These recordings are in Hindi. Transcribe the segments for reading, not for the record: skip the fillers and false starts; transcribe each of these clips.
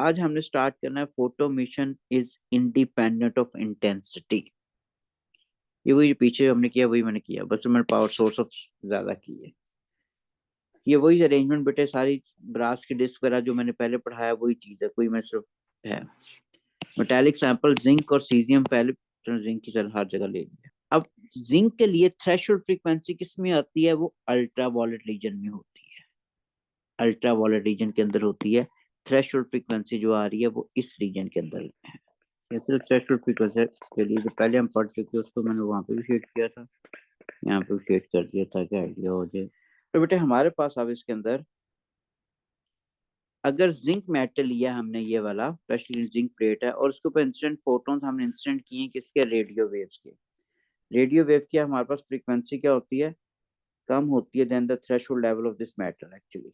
आज हमने स्टार्ट करना है photo mission is independent of intensity. ये वही पीछे हमने किया वही मैंने किया, बस मैंने पावर सोर्स ऑफ ज्यादा की है। ये वही अरेंजमेंट बेटे, सारी ब्रास की डिस्क वगैरह जो मैंने पहले पढ़ाया वही चीज है, कोई मैं सिर्फ है। मेटालिक सैंपल जिंक और सीजियम पहले जिंक की तरह हर जगह ले लिया। अब जिंक के लिए थ्रेशोल्ड फ्रीक्वेंसी किस में आती है? वो अल्ट्रा वॉयलेट रीजन में होती है। अल्ट्रा वॉयलेट रीजन के अंदर होती है। थ्रेशोल्ड फ्रीक्वेंसी जो आ रही है वो इस रीजन के अंदर है। ये सिर्फ थ्रेशोल्ड फ्रीक्वेंसी के लिए जो पहले हम पढ़ चुके हैं उसको मैंने वहां पे भी शेड किया था, यहाँ पे भी शेड कर दिया ताकि आइडिया हो जाए। तो बेटे हमारे पास अब इसके अंदर अगर जिंक मेटल लिया हमने, ये वाला स्पेशली जिंक प्लेट है, और उसके ऊपर इंसिडेंट फोटोन्स हमने इंसिडेंट किए किसके? रेडियो वेव्स के। रेडियो वेव की हमारे पास फ्रीक्वेंसी क्या होती है? कम होती है then the threshold level of this metal actually.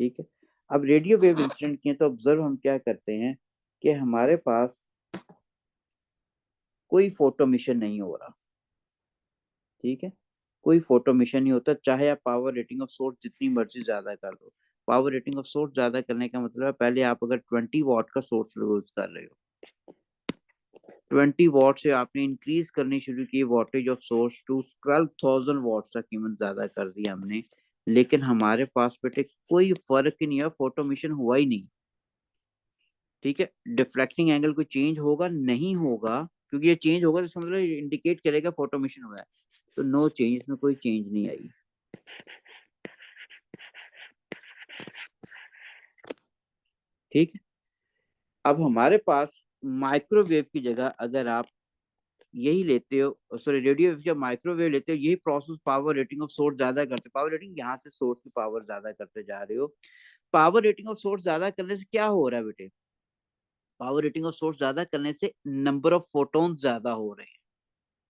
ठीक है। अब रेडियो वेव इंसिडेंट किए तो ऑब्जर्व हम क्या करते हैं कि हमारे पास कोई फोटो मिशन नहीं हो रहा। ठीक है, कोई फोटो मिशन नहीं होता, चाहे आप पावर रेटिंग ऑफ सोर्स जितनी मर्जी ज्यादा कर दो। पावर रेटिंग ऑफ सोर्स ज्यादा करने का मतलब है, पहले आप अगर 20 वॉट का सोर्स यूज कर रहे हो, 20 वॉट से आपने इंक्रीज करनी शुरू की wattage of source to 12,000 watt तक कीमत ज्यादा कर दी हमने, लेकिन हमारे पास बेटे कोई फर्क ही नहीं है, फोटो मिशन हुआ ही नहीं। ठीक है, डिफ्लेक्टिंग एंगल कोई चेंज होगा नहीं होगा, क्योंकि ये चेंज होगा तो इसका मतलब इंडिकेट करेगा फोटोमिशन हुआ है। तो नो चेंज, इसमें कोई चेंज नहीं आई। ठीक है। अब हमारे पास माइक्रोवेव की जगह अगर आप यही लेते हो, सॉरी रेडियो वेव या माइक्रोवेव लेते हो, यही process power rating of source ज्यादा करते, पावर रेटिंग यहाँ से सोर्स की पावर ज्यादा करते जा रहे हो। पावर रेटिंग ऑफ सोर्स ज्यादा करने से क्या हो रहा है बेटे? पावर रेटिंग ऑफ सोर्स ज्यादा करने से नंबर ऑफ फोटोन ज्यादा हो रहे हैं,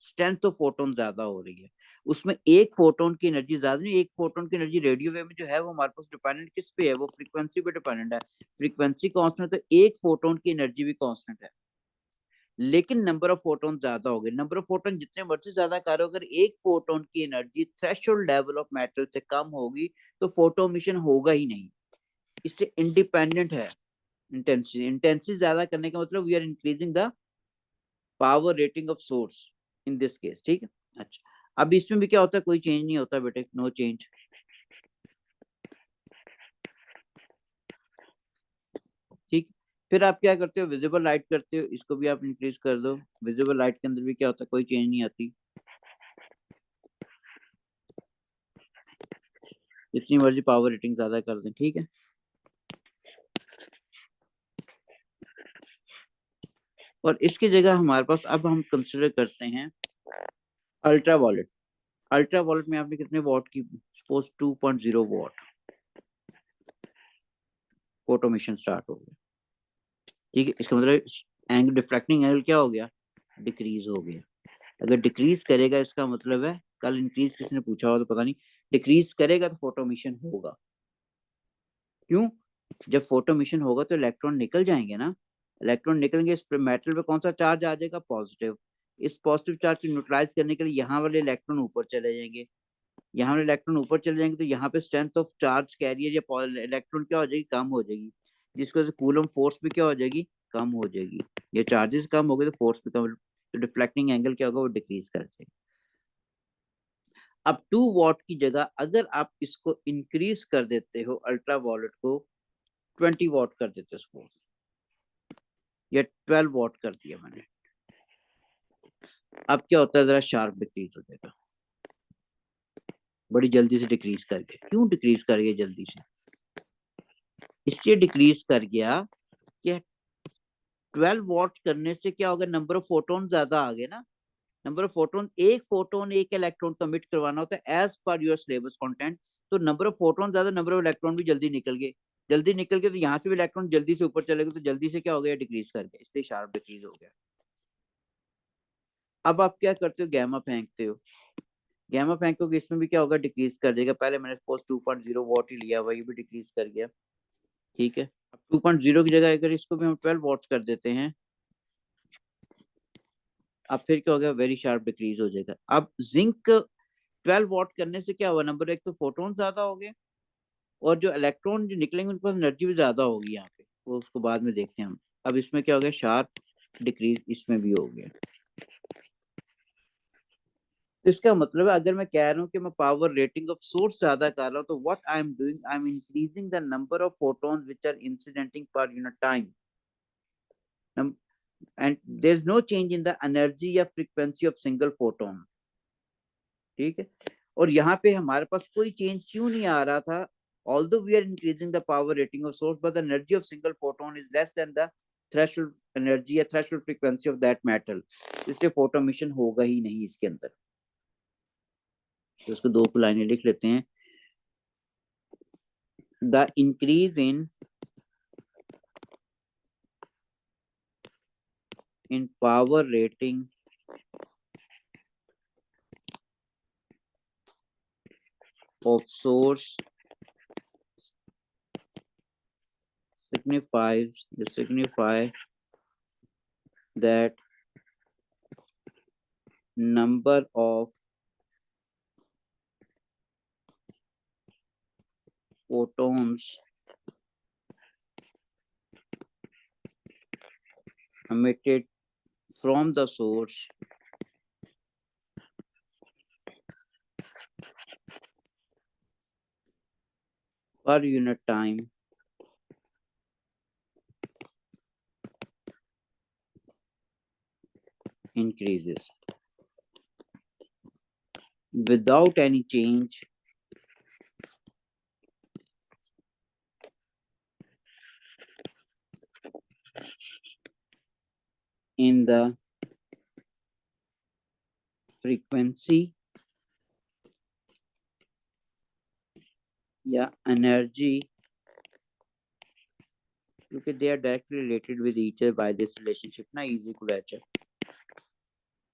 स्ट्रेंथ ऑफ फोटोन ज्यादा हो रही है। उसमें एक फोटोन की एनर्जी ज्यादा नहीं, एक फोटोन की एनर्जी रेडियो वेव में जो है वो हमारे पास डिपेंडेंट किस पे है? वो फ्रीक्वेंसी पे डिपेंडेंट है। फ्रीक्वेंसी कांस्टेंट है तो एक फोटोन की एनर्जी भी कांस्टेंट है, लेकिन नंबर ऑफ फोटोन ज्यादा हो गए। नंबर ऑफ फोटोन जितने मर्जी ज्यादा करो, अगर एक फोटोन की energy threshold level of metal से कम होगी तो फोटो मिशन होगा ही नहीं। इससे इंडिपेंडेंट है इंटेंसिटी। इंटेंसिटी ज्यादा करने का मतलब we are increasing the power rating of source in this case. ठीक है। अच्छा, अब इसमें भी क्या होता है? कोई चेंज नहीं होता बेटे, नो चेंज। ठीक। फिर आप क्या करते हो? विजिबल लाइट करते हो, इसको भी आप इंक्रीज कर दो। विजिबल लाइट के अंदर भी क्या होता है? कोई चेंज नहीं आती, जितनी मर्जी पावर रेटिंग ज्यादा कर दें। ठीक है। और इसकी जगह हमारे पास अब हम कंसिडर करते हैं अल्ट्रा वॉलेट। अल्ट्रा वॉलेट में आपने कितने वॉट की? सपोज 2.0 वॉट ऑटोमेशन स्टार्ट हो गया। ठीक है, इसका मतलब एंगल, डिफ्रैक्टिंग एंगल क्या हो गया? डिक्रीज हो गया। अगर डिक्रीज करेगा इसका मतलब है, कल इंक्रीज किसी ने पूछा हो तो पता नहीं, डिक्रीज करेगा तो फोटोमिशन होगा। क्यों? जब फोटोमिशन होगा तो इलेक्ट्रॉन निकल जाएंगे ना। इलेक्ट्रॉन निकलेंगे, इस मेटल पे कौन सा चार्ज आ जाएगा? पॉजिटिव। इस पॉजिटिव चार्ज को न्यूट्रलाइज करने के लिए यहाँ वाले इलेक्ट्रॉन ऊपर चले जाएंगे। यहाँ वाले इलेक्ट्रॉन ऊपर चले जाएंगे तो यहाँ पे स्ट्रेंथ ऑफ चार्ज कैरियर या इलेक्ट्रॉन क्या हो जाएगी? कम हो जाएगी, जिसकी वजह से कूलम फोर्स भी क्या हो जाएगी? कम हो जाएगी। ये चार्जेस कम हो गए तो फोर्स भी कम, तो डिफ्लेक्टिंग एंगल क्या होगा? वो डिक्रीज कर जाएगा। अब 2 वॉट की जगह अगर आप इसको इंक्रीज कर देते हो, अल्ट्रा वॉलेट को 20 वॉट कर देते हो सपोज, या 12 वॉट कर दिया मैंने, अब क्या होता है? जरा शार्प डिक्रीज हो जाएगा, बड़ी जल्दी से डिक्रीज कर गया। क्यों डिक्रीज कर गया जल्दी से? इसलिए डिक्रीज कर गया कि 12 वॉट करने से क्या होगा? नंबर ऑफ फोटोन ज्यादा आ गए ना। नंबर ऑफ फोटोन, एक फोटोन एक इलेक्ट्रॉन कमिट करवाना होता है as per your syllabus content. तो नंबर ऑफ फोटोन ज्यादा, नंबर ऑफ इलेक्ट्रॉन भी जल्दी निकल गए। जल्दी निकल के तो यहाँ से भी इलेक्ट्रॉन जल्दी से ऊपर चले गए, तो जल्दी से क्या हो गया? डिक्रीज कर गया, इसलिए शार्प डिक्रीज हो गया। अब आप क्या करते हो? गैमा फेंकते हो। गैमा फेंकोगे, इसमें भी क्या होगा? डिक्रीज कर देगा। पहले मैंने सपोज 2.0 वॉट ही लिया, वही भी डिक्रीज कर गया। ठीक है। अब 2.0 की जगह अगर इसको भी हम 12 वॉट्स कर देते हैं, अब फिर क्या हो गया? वेरी शार्प डिक्रीज हो जाएगा। अब जिंक 12 वॉट करने से क्या हुआ? नंबर एक तो फोटोन ज्यादा हो गए, और जो इलेक्ट्रॉन जो निकलेंगे उनके पास एनर्जी भी ज्यादा होगी यहाँ पे। वो उसको बाद में देखते हैं हम। अब इसमें क्या हो गया, शार्प डिक्रीज इसमें भी हो गया। तो इसका मतलब है अगर मैं कह रहा हूँ कि मैं पावर रेटिंग ऑफ सोर्स ज्यादा कर रहा हूँ, तो what I am doing, I am increasing the number of photons which are incidenting per unit time, and there is no change in the energy या फ्रीक्वेंसी ऑफ सिंगल फोटोन। ठीक है, और यहाँ पे हमारे पास कोई चेंज क्यों नहीं आ रहा था, although we are increasing the power rating of source, but the energy of single photon is less than the threshold energy या threshold frequency of that metal, इसलिए फोटो मिशन होगा ही नहीं इसके अंदर। तो उसको दो लाइनें लिख लेते हैं। The increase in power rating of source signify that number of photons emitted from the source per unit time increases without any change in the frequency या energy, क्योंकि they are directly related with each other by this relationship ना, E is equal to H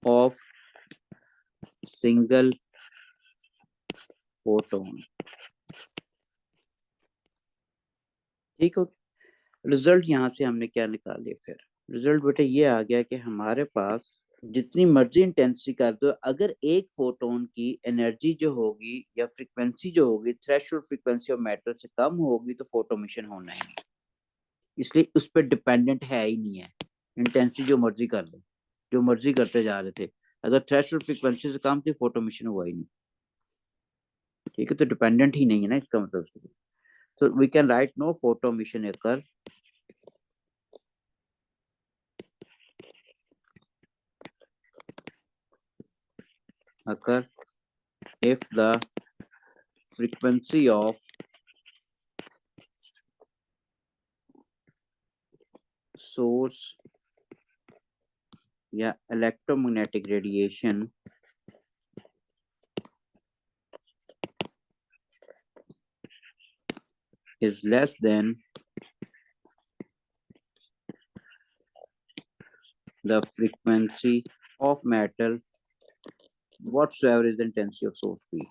of single photon। ठीक हो, रिजल्ट यहाँ से हमने क्या निकाल लिया, फिर रिजल्ट बेटा ये आ गया कि हमारे पास जितनी मर्जी इंटेंसिटी कर दो, अगर एक फोटोन की एनर्जी जो होगी या फ्रीक्वेंसी जो होगी थ्रेशोल्ड फ्रीक्वेंसी ऑफ मैटर से कम होगी तो फोटो मिशन होना ही नहीं, इसलिए उस पर डिपेंडेंट है ही नहीं है। इंटेंसिटी जो मर्जी कर लो, जो मर्जी करते जा रहे थे, अगर थ्रेशोल्ड फ्रीक्वेंसी से कम थी फोटो मिशन हुआ ही नहीं। ठीक है, तो डिपेंडेंट ही नहीं है ना इसका मतलब। so we can write no photo emission occur if the frequency of source या electromagnetic radiation is less than the frequency of metal whatsoever is the intensity of source P।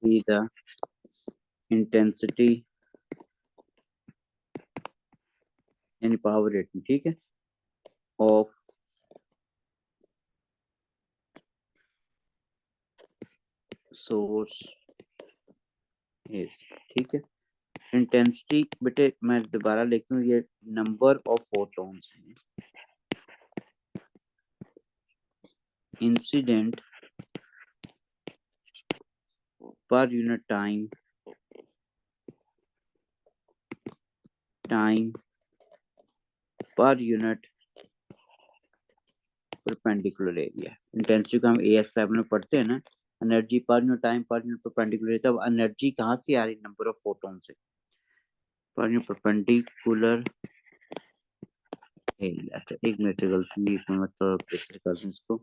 Be the intensity यानी पावर रेटिंग, ठीक है, of source is, ठीक है। इंटेंसिटी बेटे मैं दोबारा लिखता हूँ, ये नंबर ऑफ फोटॉन्स हैं इंसिडेंट पर unit time per unit perpendicular area. Intensity को हम एएस लेवल में पढ़ते हैं ना, energy per unit time per unit perpendicular, तब एनर्जी कहाँ से आ रही, नंबर ऑफ फोटोन से, पर यूनिट परपेंडिकुलर एरिया। अच्छा एक मिनट से गलती इसमें मतलब कर दूं इसको,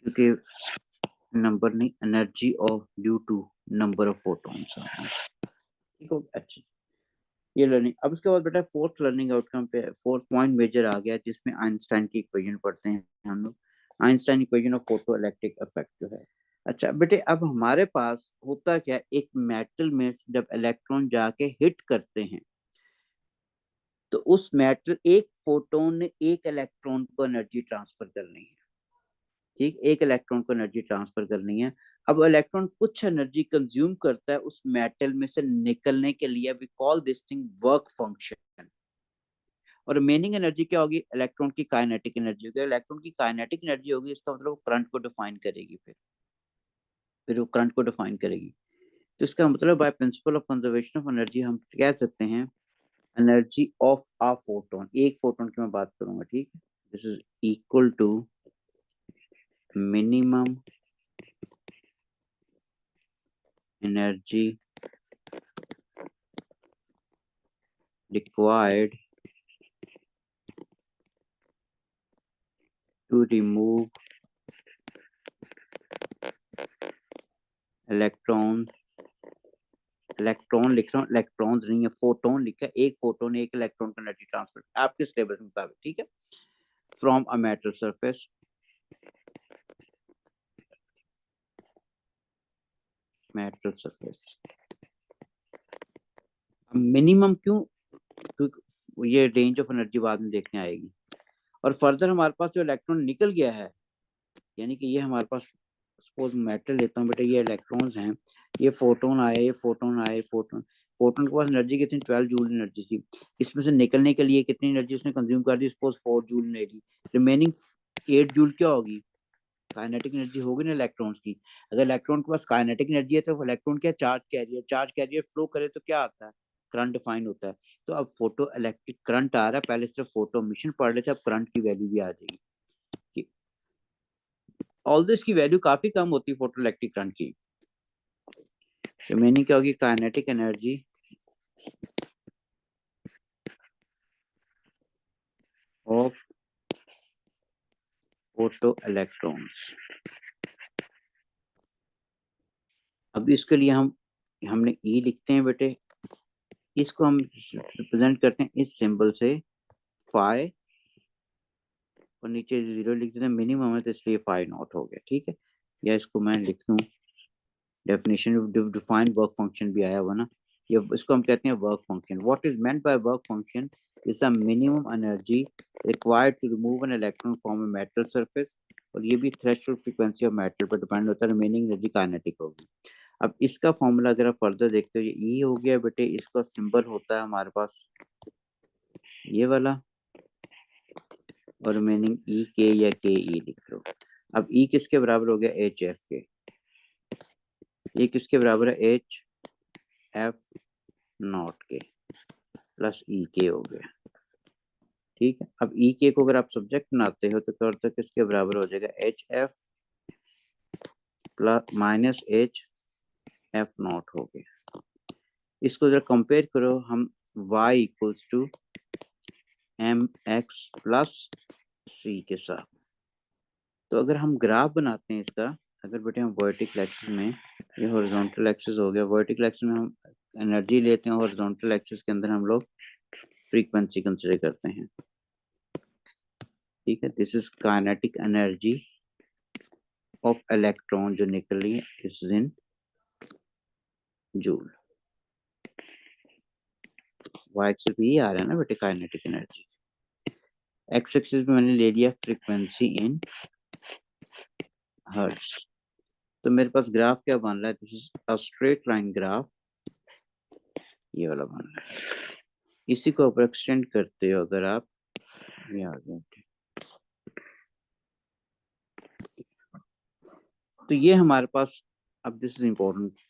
क्योंकि नंबर नहीं, energy of due to number of photons. ठीक हो, अच्छा ये लर्निंग। अब उसके बाद बेटा फोर्थ लर्निंग आउटकम पे फोर्थ पॉइंट मेजर आ गया, जिसमें आइंस्टाइन की इक्वेशन पढ़ते हैं हम लोग, Einstein equation of photoelectric effect जो है। अच्छा बेटे अब हमारे पास होता क्या, एक मेटल में जब इलेक्ट्रॉन जाके हिट करते हैं तो उस मेटल एक फोटोन ने एक इलेक्ट्रॉन को एनर्जी ट्रांसफर करनी है। ठीक, एक इलेक्ट्रॉन को एनर्जी ट्रांसफर करनी है। अब इलेक्ट्रॉन कुछ एनर्जी कंज्यूम करता है उस मेटल में से निकलने के लिए, we call this thing work function. और रिमेनिंग एनर्जी क्या होगी? इलेक्ट्रॉन की काइनेटिक एनर्जी होगी। इलेक्ट्रॉन की काइनेटिक एनर्जी होगी, इसका मतलब करंट को डिफाइन करेगी। फिर वो करंट को डिफाइन करेगी। तो इसका मतलब by principle of conservation of energy हम कह सकते हैं एनर्जी ऑफ अ फोटोन, एक फोटोन की मैं बात करूंगा, ठीक है, this is equal to minimum energy required to remove electron, electron लिख रहा हूँ, इलेक्ट्रॉन्स नहीं है, फोटोन लिखा है, एक फोटोन एक इलेक्ट्रॉन का एनर्जी ट्रांसफर आपके सिलेबस के मुताबिक, ठीक है, from a metal surface, metal surface. Minimum क्यों? क्योंकि ये रेंज ऑफ एनर्जी बाद में देखने आएगी। और फर्दर हमारे पास जो इलेक्ट्रॉन निकल गया है, यानी कि ये हमारे पास, सपोज मेटल लेता हूँ बेटा, ये इलेक्ट्रॉन्स हैं, ये फोटोन आए, ये फोटोन आए, फोटोन, फोटोन के पास एनर्जी कितनी? 12 जूल एनर्जी थी। इसमें से निकलने के लिए कितनी एनर्जी उसने कंज्यूम कर दी? Suppose 4 joule energy. Remaining 8 joule क्या होगी? काइनेटिक एनर्जी होगी ना इलेक्ट्रॉन्स की। अगर इलेक्ट्रॉन के पास काइनेटिक एनर्जी है तो इलेक्ट्रॉन क्या? Charge carrier, charge carrier flow करे तो क्या आता है? करंट डिफाइन होता है। तो अब फोटो इलेक्ट्रिक करंट आ रहा है, पहले सिर्फ फोटो मिशन पढ़ रहे थे, अब करंट की वैल्यू भी आ जाएगी। ऑल्दो इसकी वैल्यू काफी कम होती है फोटो इलेक्ट्रिक करंट की। रिमेनिंग क्या होगी? Kinetic energy of photo electrons. अब इसके लिए हमने ई लिखते हैं बेटे, इसको हम रिप्रेजेंट करते हैं इस सिंबल से, फाई, और नीचे जीरो लिख देते हैं, मिनिमम है तो इसलिए फाई नॉट हो गया, ठीक है। या इसको मैं लिख दूं, डेफिनेशन डिफाइन वर्क फंक्शन भी आया हुआ ना, ये इसको हम कहते हैं work function. What is meant by work function is the minimum energy required to remove an electron from a metal surface, और ये भी थ्रेशोल्ड फ्रीक्वेंसी ऑफ मेटल पर डिपेंड होता है, रिमेनिंग एनर्जी काइनेटिक होगी। अब इसका फॉर्मूला अगर आप फर्दर देखते हो, ये ई हो गया बेटे, इसका सिंबल होता है हमारे पास ये वाला, और रिमेनिंग ई के या के ई लिख लो। अब ई किसके बराबर हो गया? एच एफ के। ये किसके बराबर है? एच एफ नॉट के प्लस ई के हो गया, ठीक है। अब ई के को अगर आप सब्जेक्ट बनाते हो तो करते किसके बराबर हो जाएगा? H F plus minus H F not हो गया। इसको जरा कंपेयर करो हम, y equals to M X plus C के साथ। तो अगर हम ग्राफ बनाते हैं इसका, अगर बेटे हम वर्टिकल एक्सिस में, ये हॉरिजॉन्टल एक्सिस हो गया, वर्टिकल एक्सिस में हम एनर्जी लेते हैं, हॉरिजॉन्टल एक्सिस के अंदर हम लोग फ्रीक्वेंसी कंसिडर करते हैं, ठीक है। This is kinetic energy of electron जो निकल रही है, this is in joule. Y axis पे ये आ रहा है ना बेटे काइनेटिक एनर्जी, एक्स एक्सिस पे मैंने ले लिया फ्रीक्वेंसी इन हर्ट्ज। तो मेरे पास ग्राफ क्या बन रहा है? This is a straight line graph, ये वाला बन रहा है। इसी को ऊपर एक्सटेंड करते हो अगर आप, ये आ गया, तो ये हमारे पास, अब दिस इज इम्पोर्टेंट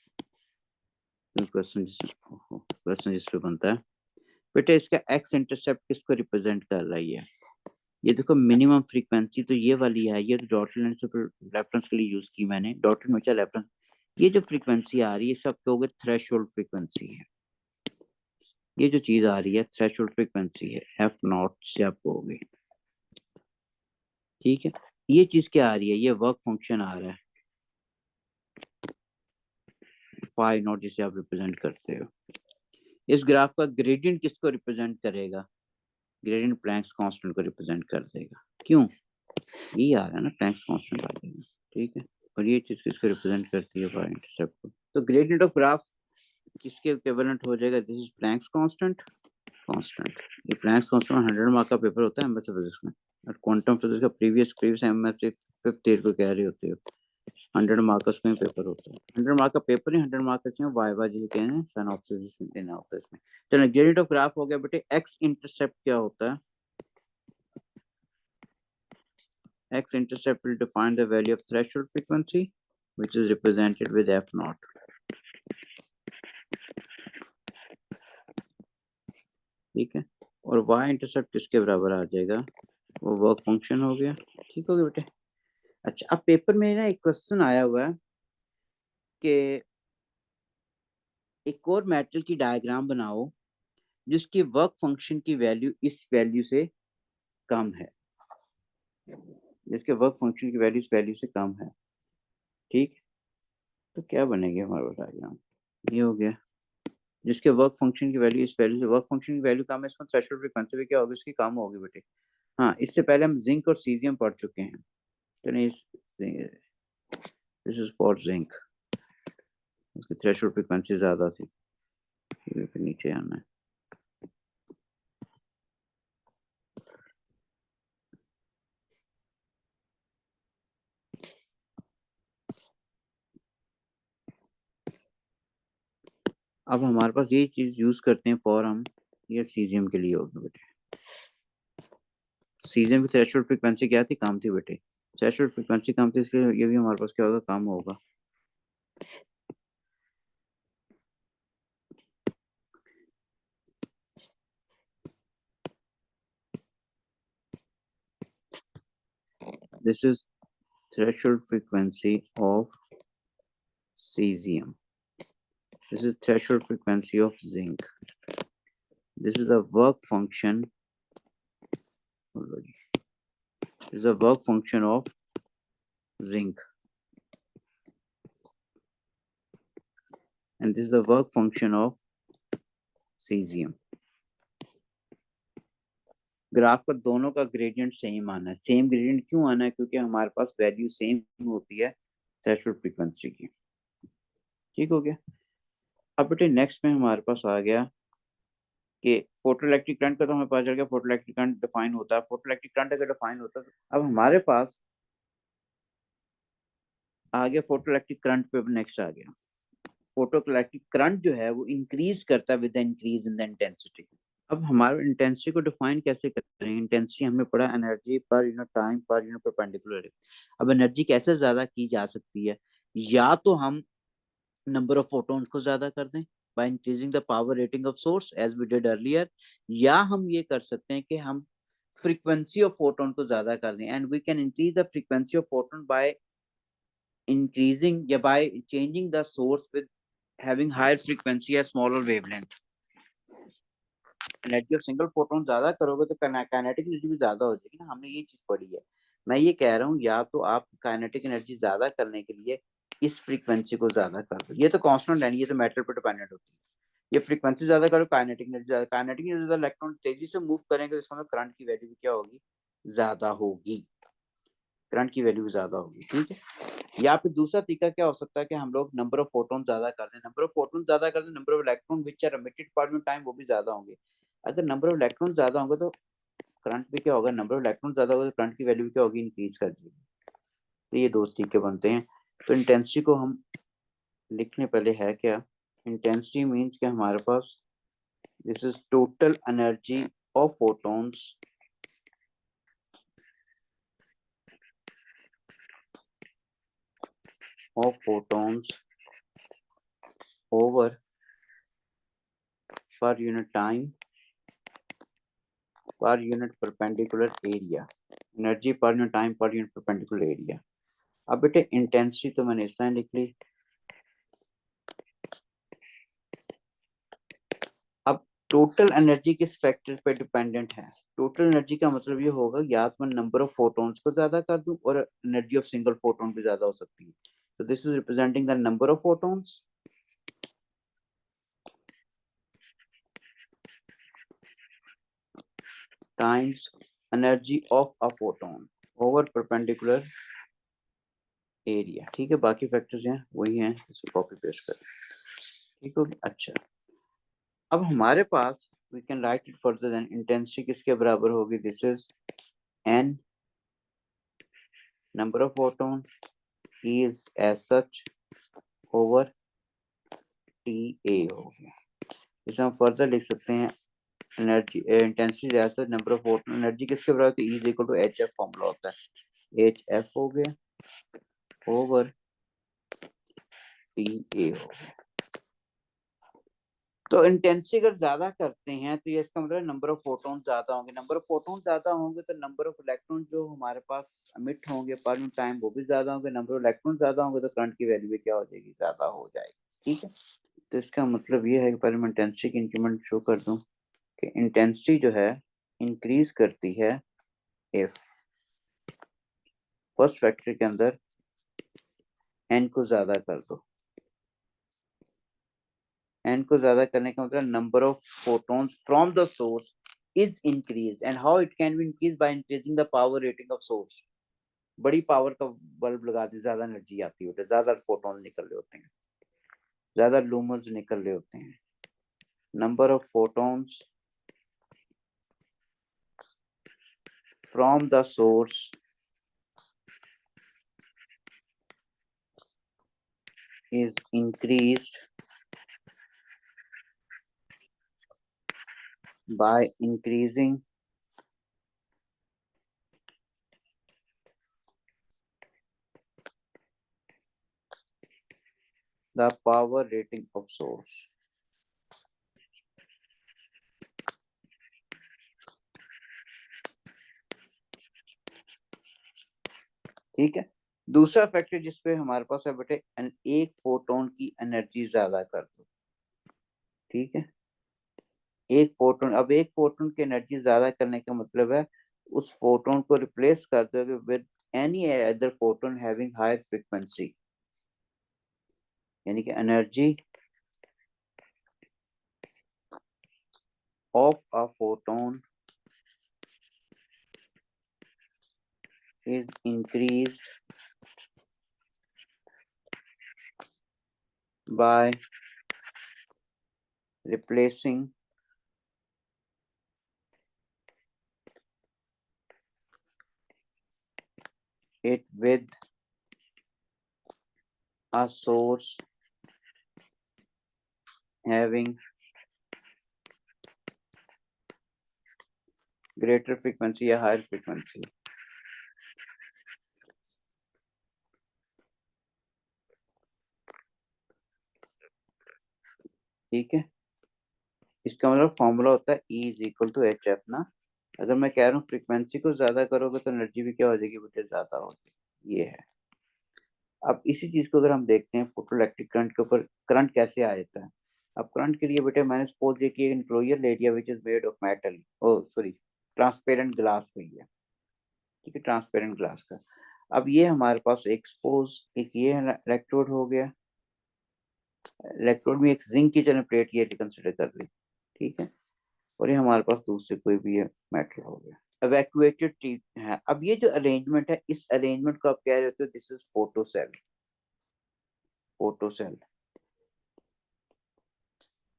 क्वेश्चन जिस पे बनता है बेटा, इसका एक्स इंटरसेप्ट किसको रिप्रेजेंट कर रही है? ये देखो मिनिमम फ्रीक्वेंसी तो ये वाली है, ये तो डॉटेड लाइन से रेफरेंस के लिए यूज की मैंने, डॉटेड में क्या रेफरेंस, ये जो फ्रीक्वेंसी आ रही है सब कहोगे थ्रेशोल्ड फ्रीक्वेंसी है। ये जो चीज आ रही है थ्रेशोल्ड फ्रीक्वेंसी है, एफ नॉट से आप कहोगे, ठीक है। ये चीज क्या आ रही है? ये वर्क फंक्शन आ रहा है, फाइव नॉट जिसे आप रिप्रेजेंट करते हो। इस ग्राफ का ग्रेडियंट किसको रिप्रेजेंट करेगा? ग्रेडियंट प्लैंक्स कांस्टेंट को रिप्रेजेंट कर देगा। क्यों? ये आ रहा है ना, प्लैंक्स कांस्टेंट आ जाएगा, ठीक है। और ये चीज किसको रिप्रेजेंट करती है? बाय इंटरसेप्ट को। तो ग्रेडियंट ऑफ ग्राफ किसके इक्विवेलेंट हो जाएगा? This is Planck's constant, constant. ये प्लैंक्स कांस्टेंट 100 मार्क का पेपर होता है एमएससी फिजिक्स में, और क्वांटम फिजिक्स का प्रीवियस एमएस से 5th ईयर को कह रहे होते हो, 100 मार्क्स का पेपर होता है, 100 मार्क का पेपर ही 100 मार्क्स में वाइवा जी के हैं, सिनॉप्सिस देना होता है इसमें। चलो ग्रेडियंट ऑफ ग्राफ हो गया बेटे। एक्स इंटरसेप्ट क्या होता है? X intercept will define the value of threshold frequency, which is represented with f naught. ठीक है, और y इंटरसेप्ट किसके बराबर आ जाएगा? वो वर्क फंक्शन हो गया। ठीक हो गया बेटे। अच्छा, अब पेपर में ना एक क्वेश्चन आया हुआ है कि एक और मेटल की डायग्राम बनाओ जिसकी वर्क फंक्शन की वैल्यू इस वैल्यू से कम है, जिसके वर्क फंक्शन की वैल्यू इस वैल्यू से कम है। ठीक, तो क्या बनेगी हमारे पास डायग्राम? ये हो गया, जिसके वर्क फंक्शन की वैल्यू इस वैल्यू से, वर्क फंक्शन की वैल्यू कम है, इसमें थ्रेशोल्ड फ्रीक्वेंसी भी क्या होगी? इसकी कम होगी बेटे। हाँ, इससे पहले हम जिंक और सीजियम पढ़ चुके हैं, तो नहीं, दिस इज फॉर जिंक, उसकी थ्रेशोल्ड फ्रीक्वेंसी ज्यादा थी। फिर नीचे आना है। अब हमारे पास ये चीज यूज करते हैं फॉर हम, ये सीजियम के लिए होगा बेटे। सीजियम की थ्रेशोल्ड फ्रीक्वेंसी क्या थी? कम थी बेटे। थ्रेशोल्ड फ्रीक्वेंसी कम थी, इसलिए ये भी हमारे पास क्या होगा? कम होगा। This is threshold frequency of cesium. This is threshold frequency of zinc. This is a work function. This is a work function of zinc, and this is the work function of cesium. Graph का दोनों का ग्रेडियंट सेम आना है। सेम ग्रेडियंट क्यों आना है? क्योंकि हमारे पास वैल्यू सेम होती है थ्रेशोल्ड फ्रीक्वेंसी की। ठीक हो गया। अब बेटे नेक्स्ट में हमारे पास आ गया कि फोटो इलेक्ट्रिक करंट का, तो हमें पता चल गया फोटो इलेक्ट्रिक करंट डिफाइन होता है। फोटो इलेक्ट्रिक करंट अगर डिफाइन होता है, तो अब हमारे पास आ गया फोटो इलेक्ट्रिक करंट पे। नेक्स्ट आ गया फोटो इलेक्ट्रिक करंट जो है वो इंक्रीज करता है with the increase in the intensity. अब हमारे इंटेंसिटी को डिफाइन कैसे करते हैं? इंटेंसिटी हमने पढ़ा energy per unit time per unit perpendicular. अब एनर्जी कैसे ज्यादा की जा सकती है? या तो हम नंबर ऑफ फोटॉन्स को ज्यादा कर दें by increasing the power rating of source as we did earlier, या हम ये कर सकते हैं कि हम फ्रीक्वेंसी ऑफ फोटोन को ज्यादा कर दें, and we can increase the frequency of photon by increasing, yeah, by changing the source with having higher frequency या smaller wavelength। Energy of single photon ज्यादा करोगे तो काइनेटिक एनर्जी भी ज्यादा हो जाएगी ना, हमने ये चीज पढ़ी है। मैं ये कह रहा हूँ या तो आप काइनेटिक एनर्जी ज्यादा करने के लिए इस फ्रीक्वेंसी को ज्यादा कर दो, ये तो कांस्टेंट है, ये तो मेटल पे डिपेंडेंट होती है। ये फ्रीक्वेंसी ज्यादा करो, काइनेटिक एनर्जी ज्यादा, काइनेटिक एनर्जी ज्यादा, इलेक्ट्रॉन तेजी से मूव करेंगे तो इसका मतलब करंट की वैल्यू भी क्या होगी? ज्यादा होगी, करंट की वैल्यू ज्यादा होगी। ठीक है। या फिर दूसरा तरीका क्या हो सकता है कि हम लोग नंबर ऑफ फोटोन ज्यादा कर दें, नंबर ऑफ फोटोन ज्यादा कर दें, number of electron which are emitted per time वो भी ज्यादा होंगे। अगर नंबर ऑफ इलेक्ट्रॉन ज्यादा होंगे तो करंट भी क्या होगा? नंबर ऑफ इलेक्ट्रॉन ज्यादा होगा तो करंट की वैल्यू भी क्या होगी? इंक्रीज कर देगी। तो ये दो तरीके बनते हैं। तो इंटेंसिटी को हम लिखने पहले है क्या? इंटेंसिटी मीन्स कि हमारे पास this is total energy of photons over per unit time per unit perpendicular area, energy per unit time per unit perpendicular area. अब बेटे इंटेंसिटी तो मैंने इस तरह लिख ली। अब टोटल एनर्जी किस फैक्टर पे डिपेंडेंट है? टोटल एनर्जी का मतलब ये होगा या तो मैं नंबर ऑफ फोटॉन्स को ज्यादा कर दूं, और एनर्जी ऑफ सिंगल फोटोन भी ज्यादा हो सकती है। तो this is representing the number of photons times energy of a photon over perpendicular area. ठीक है, बाकी फैक्टर्स हैं वही हैं, इसे कॉपी पेस्ट करें। ठीक हो गया। अच्छा, अब हमारे पास we can write it further then intensity किसके बराबर होगी? This is n number of photon is as such over TA हो गया। इसे हम फर्दर लिख सकते हैं energy intensity as such number of photon energy किसके बराबर है, E is equal to H F formula होता है, एच एफ हो गया ओवर टी ए हो गया। तो इंटेंसिटी अगर ज्यादा करते हैं तो ये इसका मतलब नंबर ऑफ फोटोन ज्यादा होंगे, नंबर ऑफ फोटोन ज्यादा होंगे तो नंबर ऑफ इलेक्ट्रॉन जो हमारे पास एमिट होंगे पर टाइम वो भी ज्यादा होंगे, नंबर ऑफ इलेक्ट्रॉन ज्यादा होंगे तो करंट की वैल्यू भी क्या हो जाएगी, ज्यादा हो जाएगी। ठीक है, तो इसका मतलब ये है कि पहले मैं इंटेंसिटी की इंक्रीमेंट शो कर दूं कि इंटेंसिटी जो है इंक्रीज करती है इफ फर्स्ट फैक्टर के अंदर एन को ज्यादा कर दो, एन को ज्यादा करने का मतलब number of photons from the source is increase and how it can be increase by increasing the power rating of source. बड़ी पावर का बल्ब लगा दी, ज्यादा एनर्जी आती होती है, ज्यादा फोटॉन निकल रहे होते हैं, ज्यादा लूमन्स निकल रहे होते हैं, number of photons from the source is increased by increasing the power rating of source। ठीक है, दूसरा फैक्टर जिसपे हमारे पास है बेटे एक फोटोन की एनर्जी ज्यादा कर दो। ठीक है, एक फोटोन, अब एक फोटोन की एनर्जी ज्यादा करने का मतलब है उस फोटोन को रिप्लेस कर दोगे with any other photon having higher frequency, यानी कि energy of a photon is increased by replacing it with a source having greater frequency या higher frequency। ठीक है, इसका मतलब फॉर्मूला होता है E is equal to H F ना। अगर मैं कह रहा हूँ फ्रीक्वेंसी को ज्यादा करोगे तो एनर्जी भी क्या हो जाएगी बेटे, ज्यादा होगी, ये है। अब इसी चीज को अगर हम देखते हैं फोटो इलेक्ट्रिक करंट के ऊपर, करंट कैसे आ जाता है। अब करंट के लिए बेटे मैंने सपोज ये कि enclosure area which is made of metal, oh sorry transparent glass का ही है। ठीक है, ट्रांसपेरेंट ग्लास का। अब ये हमारे पास एक सपोज एक ये इलेक्ट्रोड हो गया, इलेक्ट्रोड में एक जिंक की चैनल प्लेट ये कंसिडर कर ली। ठीक है, और ये हमारे पास दूसरे कोई भी मेटल हो गया, इवैक्यूएटेड ट्यूब है। अब ये जो अरेंजमेंट है, इस अरेंजमेंट को आप कह रहे हो this is photocell. Photocell,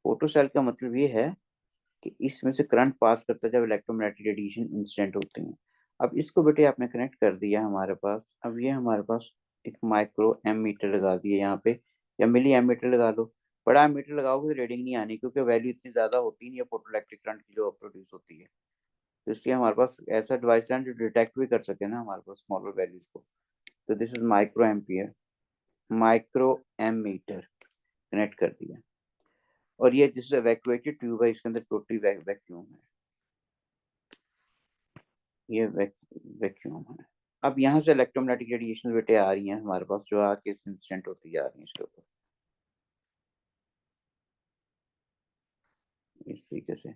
photocell का मतलब ये है कि इसमें से करंट पास करता है जब इलेक्ट्रोमैग्नेटिक रेडिएशन इंसिडेंट होते हैं। अब इसको बेटे आपने कनेक्ट कर दिया हमारे पास, अब ये हमारे पास एक माइक्रो एम मीटर लगा दिया यहाँ पे, या मिली एम मीटर लगा लो। बड़ा एम मीटर लगाओगे तो रीडिंग नहीं आनी, क्योंकि वैल्यू इतनी ज्यादा होती नहीं है फोटो इलेक्ट्रिक करंट की जो प्रोड्यूस होती है। तो इसलिए हमारे पास ऐसा डिवाइस है जो डिटेक्ट भी कर सके ना हमारे पास स्मॉलर वैल्यूज को। तो this is microampere, microammeter connect कर दिया। और ये जिस इवैक्यूएटेड ट्यूब है इसके अंदर टोटली वैक्यूम है, ये वैक्यूम है। अब यहाँ से इलेक्ट्रोमैग्नेटिक रेडिएशन बेटे आ रही हैं हमारे पास, जो आके इंस्टेंट होती जा रही है इसके ऊपर इस तरीके से।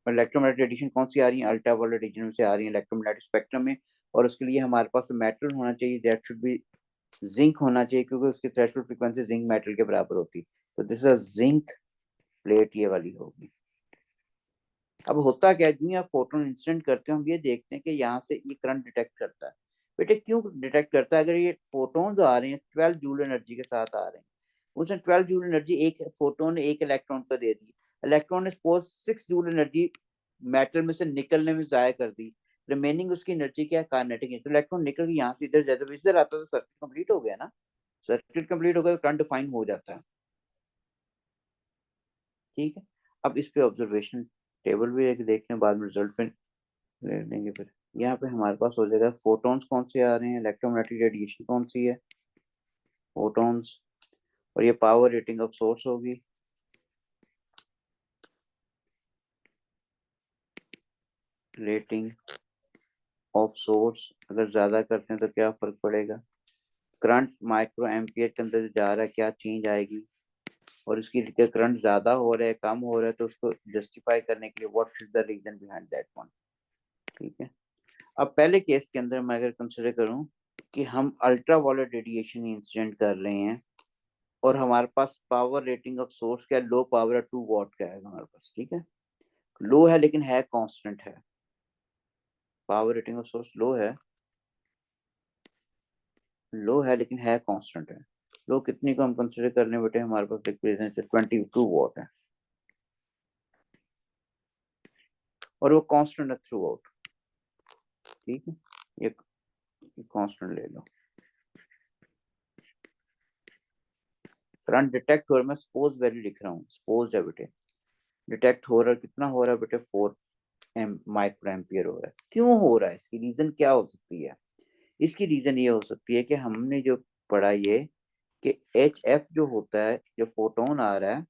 और इलेक्ट्रोमैग्नेटिक रेडिएशन कौन सी आ रही है, अल्ट्रा वायलेट रीजन से आ रही है इलेक्ट्रोमैग्नेटिक स्पेक्ट्रम में। और उसके लिए हमारे पास मेटल होना चाहिए, दैट शुड बी जिंक होना चाहिए, क्योंकि उसकी थ्रेशोल्ड फ्रीक्वेंसी जिंक मेटल के बराबर होती। तो दिस इज जिंक प्लेट ये वाली होगी। अब होता क्या है, जो आप फोटोन इंसिडेंट करते हो हम ये देखते हैं कि यहाँ से ये करंट डिटेक्ट करता है। बेटे क्यों डिटेक्ट करता है, अगर ये फोटोन्स आ रहे हैं 12 जूल एनर्जी के साथ आ रहे हैं, उसने 12 जूल एनर्जी एक फोटोन ने एक इलेक्ट्रॉन को दे दी, इलेक्ट्रॉन ने सपोज 6 जूल एनर्जी मेटल में से निकलने में जाया कर दी, रिमेनिंग उसकी एनर्जी क्या है, काइनेटिक एनर्जी। इलेक्ट्रॉन निकल के यहाँ से इधर जाता है, इधर आता तो सर्किट कंप्लीट हो गया ना। सर्किट कंप्लीट हो गया तो करंट डिफाइन हो जाता है। ठीक है, अब इस पे ऑब्जर्वेशन टेबल भी एक देख लें, बाद में रिजल्ट पे ले लेंगे। फिर यहाँ पे हमारे पास हो जाएगा फोटॉन्स कौन से आ रहे हैं, इलेक्ट्रोमैग्नेटिक रेडिएशन कौन सी है, फोटॉन्स, और ये पावर रेटिंग ऑफ सोर्स होगी। रेटिंग ऑफ सोर्स अगर ज्यादा करते हैं तो क्या फर्क पड़ेगा, करंट माइक्रो एम्पियर के अंदर जा रहा है क्या चेंज आएगी, और इसकी करंट ज्यादा हो रहा है कम हो रहा है तो उसको जस्टिफाई करने के लिए what should the reason behind that one. ठीक है, अब पहले केस के अंदर मैं अगर कंसिडर करूं कि हम अल्ट्रा वायलेट रेडिएशन इंसिडेंट कर रहे हैं और हमारे पास पावर रेटिंग ऑफ सोर्स क्या, लो पावर 2 वॉट का है हमारे पास। ठीक है, लो है लेकिन है कांस्टेंट है, पावर रेटिंग ऑफ सोर्स लो है लेकिन है कांस्टेंट है। लो कितनी को हम कंसिडर करने बैठे, हमारे पास एक 22 वॉट है और वो कांस्टेंट है थ्रू आउट। ठीक है, ये कांस्टेंट ले लो। करंट डिटेक्ट हो रहा है, मैं सपोज वैल्यू लिख रहा हूँ, सपोज है बेटे, डिटेक्ट हो रहा है, कितना हो रहा है बेटे, 4 माइक्रो एम्पियर हो रहा है। क्यों हो रहा है, इसकी रीजन क्या हो सकती है, इसकी रीजन ये हो सकती है कि हमने जो पढ़ा ये कि एच एफ जो होता है, जो फोटोन आ रहा है,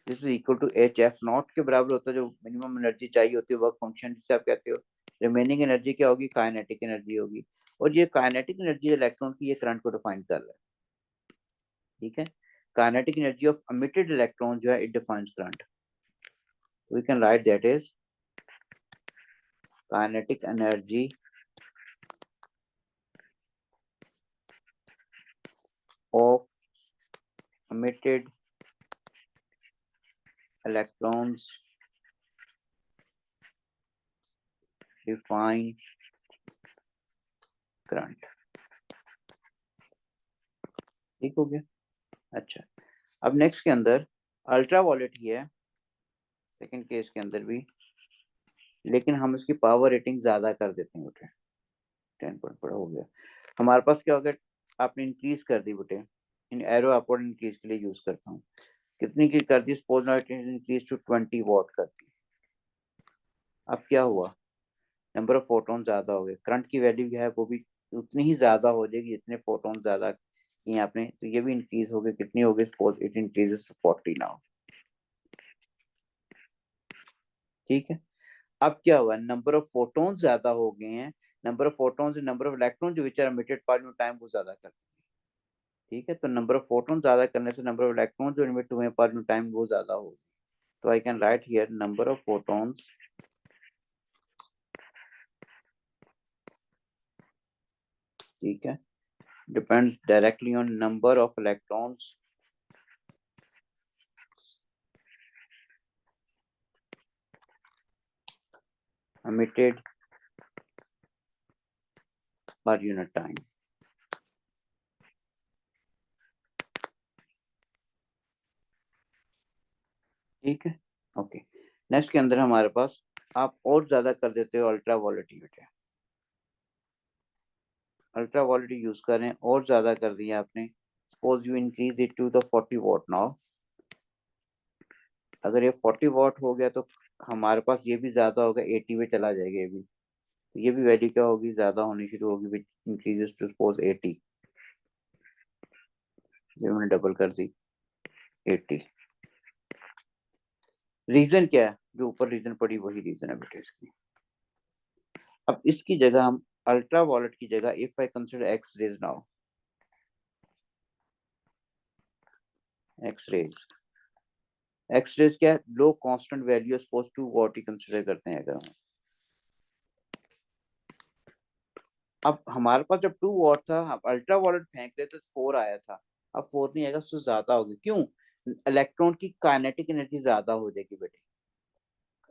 this is equal to H F naught के बराबर होता है, जो मिनिमम एनर्जी चाहिए होती है वर्क फंक्शन जिसे आप कहते हो। रिमेनिंग एनर्जी क्या होगी, काइनेटिक एनर्जी होगी, और ये काइनेटिक एनर्जी इलेक्ट्रॉन की, ये करंट को डिफाइन कर रहा है। ठीक है, kinetic energy of emitted electron जो है it defines current. We can write that is kinetic energy of emitted electrons define current. ठीक हो गया। अच्छा, अब नेक्स्ट के अंदर अल्ट्रा वॉलेट ही है, सेकंड केस के अंदर भी, लेकिन हम इसकी पावर रेटिंग ज्यादा कर देते हैं बेटे। 10 पॉइंट बड़ा हो गया हमारे पास, क्या हो गया, आपने इंक्रीज कर दी बेटे, इन एरो अपवर्ड इंक्रीज के लिए यूज करता हूँ, कितनी की कर दी, suppose now increase to 20 watt कर दी। अब क्या हुआ, नंबर ऑफ फोटोन ज्यादा हो गए, करंट की वैल्यू है वो भी उतनी ही ज्यादा हो जाएगी जितने फोटोन ज्यादा किए आपने, तो ये भी इंक्रीज हो गई, कितनी हो गई, suppose it increases to 40 now. ठीक है, अब क्या हुआ, नंबर ऑफ फोटोन ज्यादा हो गए हैं, number of photon number of electron जो which are emitted point of time वो ज्यादा कर। ठीक है, तो नंबर ऑफ फोटोन ज्यादा करने से नंबर ऑफ इलेक्ट्रॉन जो एमिट हुए पॉइंट ऑफ टाइम वो ज्यादा होगी। तो I can write here number of photons ठीक है depends directly on number of electrons emitted per unit time। ठीक है, ओके। नेक्स्ट के अंदर हमारे पास आप और ज्यादा कर देते हो ultra volatility, ultra volatility use करें और ज्यादा कर दिया आपने, suppose you increase it to the 40 watt now. अगर ये 40 वॉट हो गया तो हमारे पास ये भी ज्यादा होगा, 80 पे चला जाएगा ये भी, तो ये भी वैल्यू क्या होगी, ज्यादा होनी शुरू होगी, विच इंक्रीजेस टू सपोज 80, ये मैंने डबल कर दी 80। रीजन क्या है, जो ऊपर रीजन पड़ी वही रीजन है बेटे इसकी। अब इसकी जगह हम अल्ट्रा वॉलेट की जगह if I consider X rays now, X rays, X rays क्या है, low constant value suppose 2 watt ही कंसिडर करते हैं अगर हम। अब हमारे पास जब 2 वॉट था, हम अल्ट्रा वॉलेट फेंक रहे थे तो 4 आया था, अब 4 नहीं आएगा, उससे ज्यादा होगी। क्यों, इलेक्ट्रॉन की काइनेटिक एनर्जी ज्यादा हो जाएगी बेटे,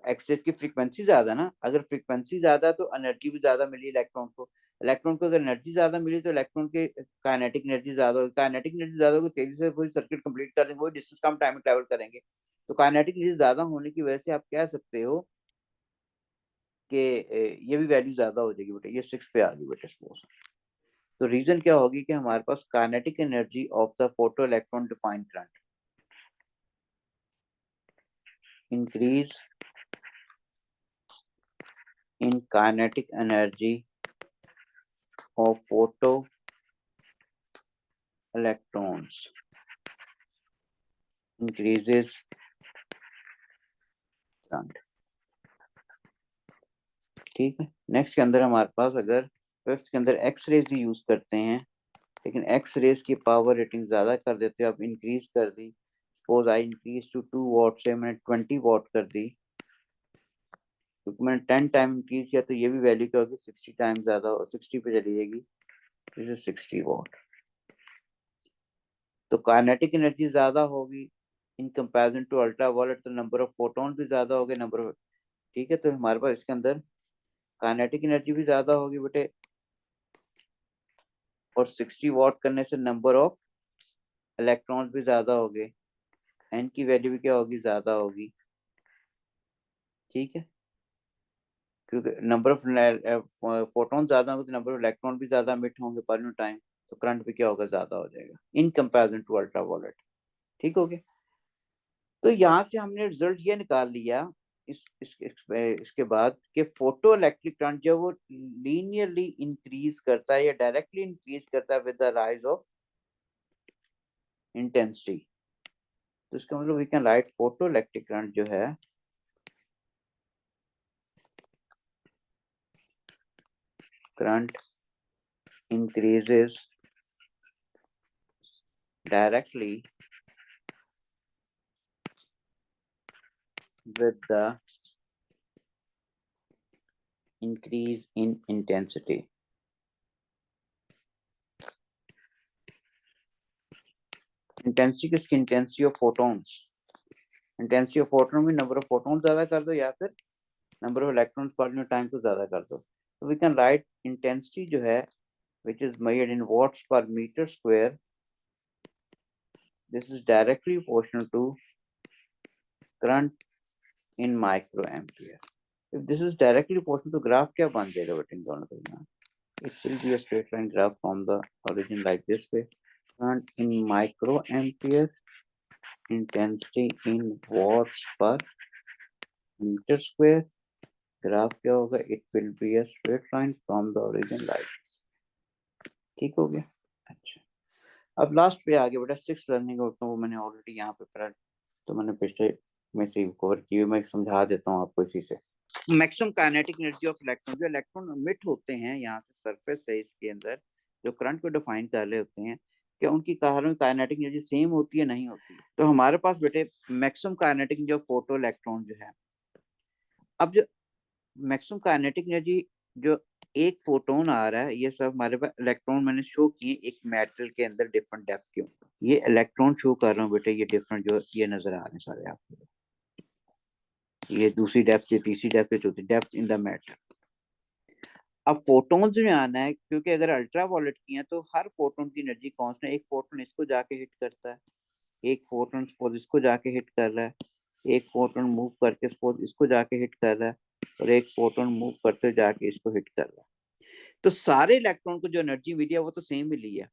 एक्सेस की फ्रीक्वेंसी ज्यादा ना, अगर फ्रीक्वेंसी ज्यादा तो एनर्जी भी ज्यादा मिली इलेक्ट्रॉन को, इलेक्ट्रॉन को अगर एनर्जी ज्यादा मिली तो इलेक्ट्रॉन के काइनेटिक एनर्जी ज्यादा होगी, काइनेटिक एनर्जी ज्यादा होगी, तेजी से कोई सर्किट कंप्लीट कर देंगे, वही डिस्टेंस कम टाइम में ट्रैवल करेंगे, तो काइनेटिक एनर्जी ज्यादा होने की वजह से आप कह सकते हो कि ये भी वैल्यू ज्यादा हो जाएगी बेटा, ये 6 पे आ गई बेटा सपोज। तो रीजन क्या होगी कि हमारे पास kinetic energy of the photo electron defined current increase in kinetic energy of photo electrons increases current. ठीक है, नेक्स्ट के अंदर हमारे पास अगर फिफ्थ के अंदर एक्स रेज ही यूज करते हैं, लेकिन एक्स रेज की पावर रेटिंग ज्यादा कर देते हो, अब इंक्रीज कर दी, suppose I increase to 2 watt से मैंने 20 वॉट कर दी, क्योंकि मैंने 10 टाइम इंक्रीज किया, तो ये भी वैल्यू क्या होगी 60 टाइम ज्यादा, 60 पे चली जाएगी, दिस इज 60 वॉट। तो काइनेटिक एनर्जी ज्यादा होगी in comparison to ultraviolet, तो नंबर ऑफ फोटोन भी ज्यादा हो गए, नंबर ऑफ, ठीक है, तो हमारे पास इसके अंदर काइनेटिक एनर्जी भी ज्यादा होगी बेटे, और 60 वॉट करने से नंबर ऑफ इलेक्ट्रॉन्स भी ज्यादा हो गए, एन की वैल्यू भी क्या होगी ज्यादा होगी। ठीक है, क्योंकि नंबर ऑफ फोटोन ज्यादा होंगे तो नंबर ऑफ इलेक्ट्रॉन भी ज्यादा मिट होंगे पर टाइम, तो करंट भी क्या होगा ज्यादा हो जाएगा in comparison to ultraviolet. ठीक हो गया। तो यहाँ से हमने रिजल्ट ये निकाल लिया इसके बाद कि फोटो इलेक्ट्रिक करंट जो वो लीनियरली इंक्रीज करता है या डायरेक्टली इंक्रीज करता है with the rise of intensity. तो इसका मतलब we can write photo electric current जो है current increases directly with the increase in intensity. Intensity किसकी, intensity of photons, intensity of photon में नंबर ऑफ फोटोन ज्यादा कर दो या फिर number of electrons per time को ज्यादा कर दो, तो वी कैन राइट इंटेंसिटी जो है which is measured in watts per meter square, this is directly proportional to current in microampere. If this is directly proportional to graph क्या बन जाएगा बेटे इन दोनों का, it will be a straight line graph from the origin like this way, current in microampere, intensity in watts per meter square, graph क्या होगा, it will be a straight line from the origin like this. ठीक हो गया। अच्छा, अब लास्ट पे आ गया बेटा सिक्स लर्निंग आउट, वो मैंने ऑलरेडी यहाँ पे करा, तो मैंने पिछले में से कवर की हुई, मैं समझा देता हूँ आपको इसी से। Maximum kinetic energy of electron, जो इलेक्ट्रॉन एमिट होते हैं यहाँ से सरफेस है इसके अंदर, जो करंट को डिफाइन कर रहे होते हैं, क्या उनकी काइनेटिक एनर्जी सेम होती है नहीं होती। तो हमारे पास बेटे मैक्सिमम काइनेटिक जो फोटो इलेक्ट्रॉन जो है, अब जो मैक्सिमम काइनेटिक एनर्जी जो एक फोटोन आ रहा है, ये सब हमारे पास इलेक्ट्रॉन मैंने शो किए एक मेटल के अंदर डिफरेंट डेप्थ के, ये इलेक्ट्रॉन शो कर रहा हूँ बेटे, ये डिफरेंट जो ये नजर आ रहे हैं सारे आपको, ये दूसरी डेप्थ, ये तीसरी डेप्थ, चौथी डेप्थ इन द मेटल। अब फोटोन जो आना है, क्योंकि अगर अल्ट्रा वायलेट की है तो हर फोटोन की एनर्जी कांस्टेंट, एक फोटोन इसको जाके हिट करता है, एक फोटोन सपोज इसको जाके हिट कर रहा है, एक फोटोन मूव करके सपोज इसको जाके हिट कर रहा है, और एक फोटोन मूव करते जाके इसको हिट कर रहा है। तो सारे इलेक्ट्रॉन को जो एनर्जी मिली है वो तो सेम मिली है,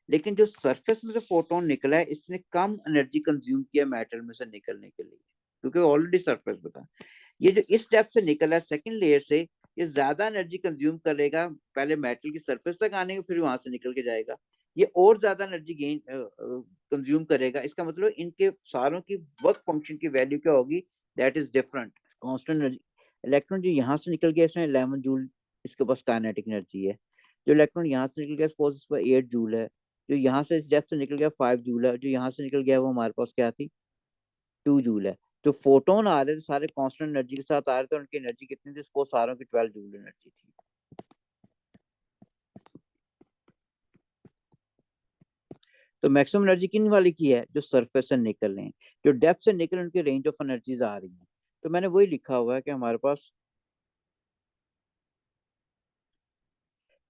लेकिन जो सरफेस में से फोटोन निकला है इसने कम एनर्जी कंज्यूम किया मेटल में से निकलने के लिए, क्योंकि ऑलरेडी सरफेस पे था। ये जो इस डेप्थ से निकला है सेकंड लेयर से, ये ज्यादा एनर्जी कंज्यूम करेगा पहले मेटल की सरफेस तक आने के, फिर वहां से निकल के जाएगा, ये और ज्यादा एनर्जी गेन कंज्यूम करेगा। इसका मतलब इनके सारों की वर्क फंक्शन की वैल्यू क्या होगी, that is different constant energy. Electron जो यहाँ से निकल गया इसमें 11 जूल इसके पास काइनेटिक एनर्जी है, जो इलेक्ट्रॉन यहाँ से निकल गया सपोज इस पर 8 जूल है, जो यहाँ से इस डेप्थ से निकल गया 5 जूल है, जो यहाँ से निकल गया वो हमारे पास क्या थी 2 जूल है। जो फोटोन आ रहे थे सारे कांस्टेंट एनर्जी के साथ आ रहे थे, उनकी एनर्जी कितनी थी, सपोज सारों की 12 जूल एनर्जी थी। तो मैक्सिमम एनर्जी किन वाली की है, जो सरफेस से निकल रहे हैं, जो डेप्थ से निकल उनकी रेंज ऑफ एनर्जीज आ रही है। तो मैंने वही लिखा हुआ है कि हमारे पास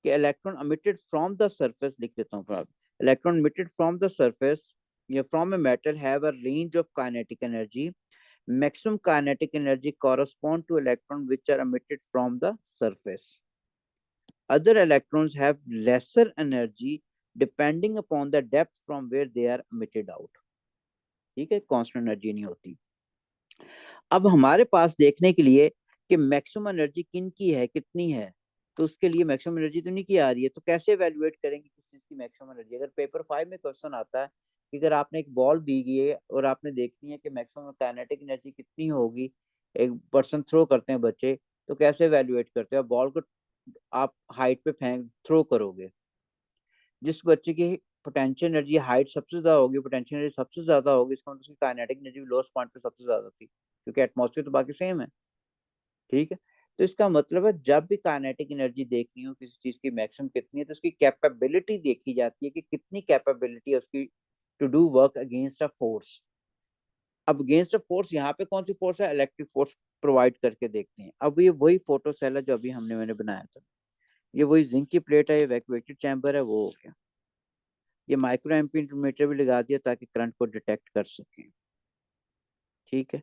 कि electron emitted from the surface, लिख देता हूँ electron emitted from the surface या from a metal have a range of kinetic energy. Maximum kinetic energy correspond to electrons which are emitted from the surface. Other electrons have lesser energy depending upon the depth from where they are emitted out. ठीक है, कांस्टेंट एनर्जी नहीं होती. अब हमारे पास देखने के लिए कि मैक्सिमम एनर्जी किन की है, कितनी है, तो उसके लिए मैक्सिमम एनर्जी तो नहीं की आ रही है, तो कैसे एवेल्युएट करेंगे किस चीज की मैक्सिमम एनर्जी. अगर पेपर 5 में क्वेश्चन आता है कि अगर आपने एक बॉल दी गई है और आपने देखनी है कि मैक्सिमम काइनेटिक एनर्जी कितनी होगी, एक पर्सन थ्रो करते हैं बच्चे, तो कैसे एवेल्युएट करते हैं. बॉल को आप हाइट पे फेंक थ्रो करोगे, जिस बच्चे की पोटेंशियल एनर्जी हाइट सबसे ज्यादा होगी, पोटेंशियल एनर्जी सबसे ज्यादा होगी, इसका मतलब उसकी काइनेटिक एनर्जी भी लोएस्ट पॉइंट पे सबसे ज्यादा थी, क्योंकि एटमॉस्फेयर तो बाकी सेम है. ठीक है, तो इसका मतलब है जब भी काइनेटिक एनर्जी देखनी हो किसी चीज की मैक्सिमम कितनी है, तो उसकी कैपेबिलिटी देखी जाती है कि कितनी कैपेबिलिटी है उसकी to do work against a force. अब अगेंस्ट अ फोर्स यहाँ पे कौन सी फोर्स है, इलेक्ट्रिक फोर्स प्रोवाइड करके देखते हैं. अब ये वही फोटो सेल है जो अभी मैंने बनाया था. ये वही जिंक की प्लेट है, ये वैक्यूएटेड चैम्बर है, वो हो गया. ये माइक्रो एम्पीमीटर भी लगा दिया ताकि करंट को डिटेक्ट कर सकें. ठीक है.